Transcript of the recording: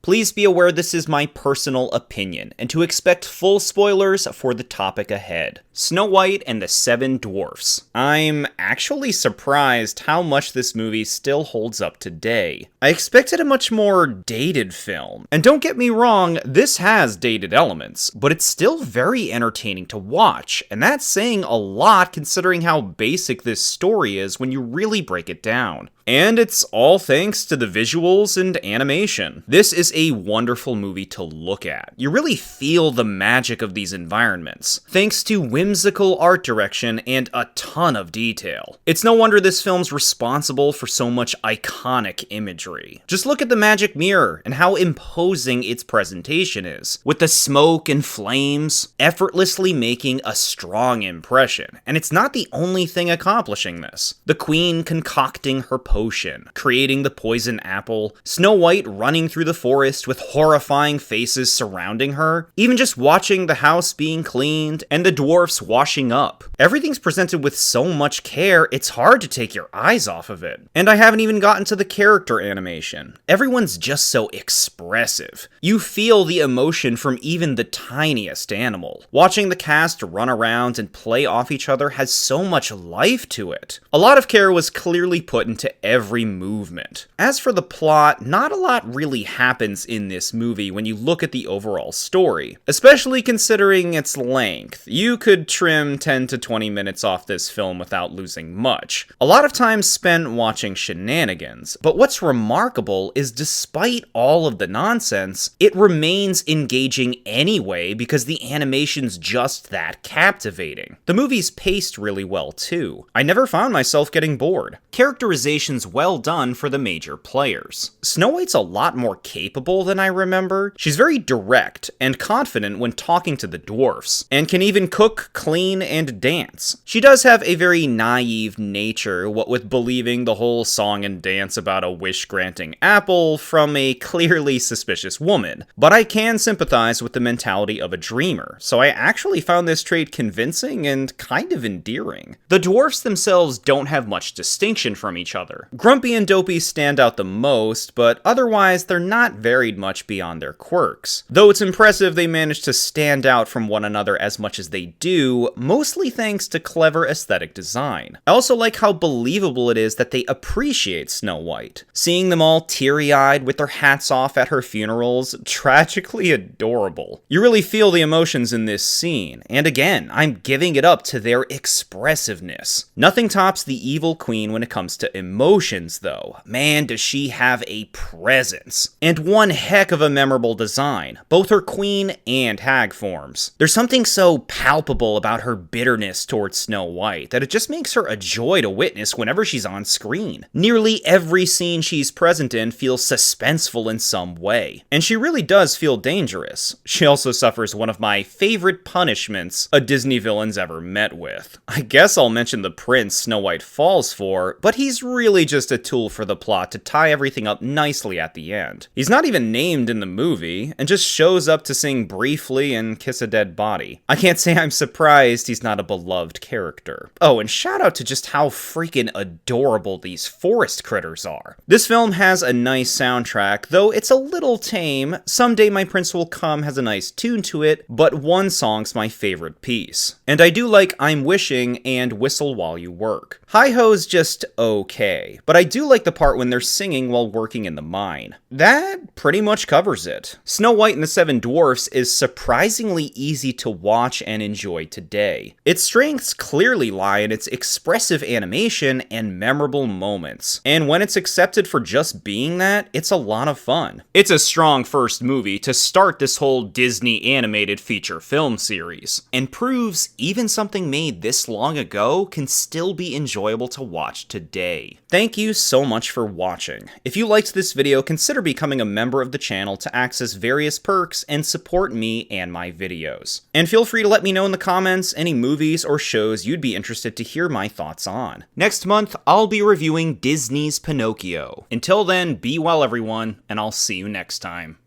Please be aware this is my personal opinion, and to expect full spoilers for the topic ahead. Snow White and the Seven Dwarfs. I'm actually surprised how much this movie still holds up today. I expected a much more dated film. And don't get me wrong, this has dated elements, but it's still very entertaining to watch, and that's saying a lot considering how basic this story is when you really break it down. And it's all thanks to the visuals and animation. This is a wonderful movie to look at. You really feel the magic of these environments, thanks to whimsical art direction and a ton of detail. It's no wonder this film's responsible for so much iconic imagery. Just look at the magic mirror and how imposing its presentation is, with the smoke and flames effortlessly making a strong impression. And it's not the only thing accomplishing this. The queen concocting her potion, creating the poison apple, Snow White running through the forest with horrifying faces surrounding her, even just watching the house being cleaned, and the dwarfs washing up. Everything's presented with so much care, it's hard to take your eyes off of it. And I haven't even gotten to the character animation. Everyone's just so expressive. You feel the emotion from even the tiniest animal. Watching the cast run around and play off each other has so much life to it. A lot of care was clearly put into every movement. As for the plot, not a lot really happens in this movie when you look at the overall story, especially considering its length. You could trim 10 to 20 minutes off this film without losing much. A lot of time spent watching shenanigans, but what's remarkable is despite all of the nonsense, it remains engaging anyway because the animation's just that captivating. The movie's paced really well too. I never found myself getting bored. Characterization's well done for the major players. Snow White's a lot more capable than I remember. She's very direct and confident when talking to the dwarfs, and can even cook, clean, and dance. She does have a very naive nature, what with believing the whole song and dance about a wish-granting apple from a clearly suspicious woman, but I can sympathize with the mentality of a dreamer, so I actually found this trait convincing and kind of endearing. The dwarfs themselves don't have much distinction from each other. Grumpy and Dopey stand out the most, but otherwise they're not varied much beyond their quirks. Though it's impressive they manage to stand out from one another as much as they do, mostly thanks to clever aesthetic design. I also like how believable it is that they appreciate Snow White. Seeing them all teary-eyed with their hats off at her funerals, tragically adorable. You really feel the emotions in this scene, and again, I'm giving it up to their expressiveness. Nothing tops the evil queen when it comes to emotions though. Man, does she have a presence. And one heck of a memorable design, both her queen and hag forms. There's something so palpable about her bitterness towards Snow White that it just makes her a joy to witness whenever she's on screen. Nearly every scene she's present in feels suspenseful in some way, and she really does feel dangerous. She also suffers one of my favorite punishments a Disney villain's ever met with. I guess I'll mention the prince Snow White falls for, but he's really just a tool for the plot to tie everything up nicely at the end. He's not even named in the movie, and just shows up to sing briefly and kiss a dead body. I can't say I'm surprised he's not a beloved character. Oh, and shout out to just how freaking adorable these forest critters are. This film has a nice soundtrack, though it's a little tame. Someday My Prince Will Come has a nice tune to it, but one song's my favorite piece. And I do like I'm Wishing and Whistle While You Work. Hi-Ho's just okay, but I do like the part when they're singing while working in the mine. That pretty much covers it. Snow White and the Seven Dwarfs is surprisingly easy to watch and enjoy today. Its strengths clearly lie in its expressive animation and memorable moments, and when it's accepted for just being that, it's a lot of fun. It's a strong first movie to start this whole Disney animated feature film series, and proves even something made this long ago can still be enjoyable to watch today. Thank you so much for watching. If you liked this video, consider becoming a member of the channel to access various perks and support me and my videos. And feel free to let me know in the comments any movies or shows you'd be interested to hear my thoughts on. Next month, I'll be reviewing Disney's Pinocchio. Until then, be well everyone, and I'll see you next time.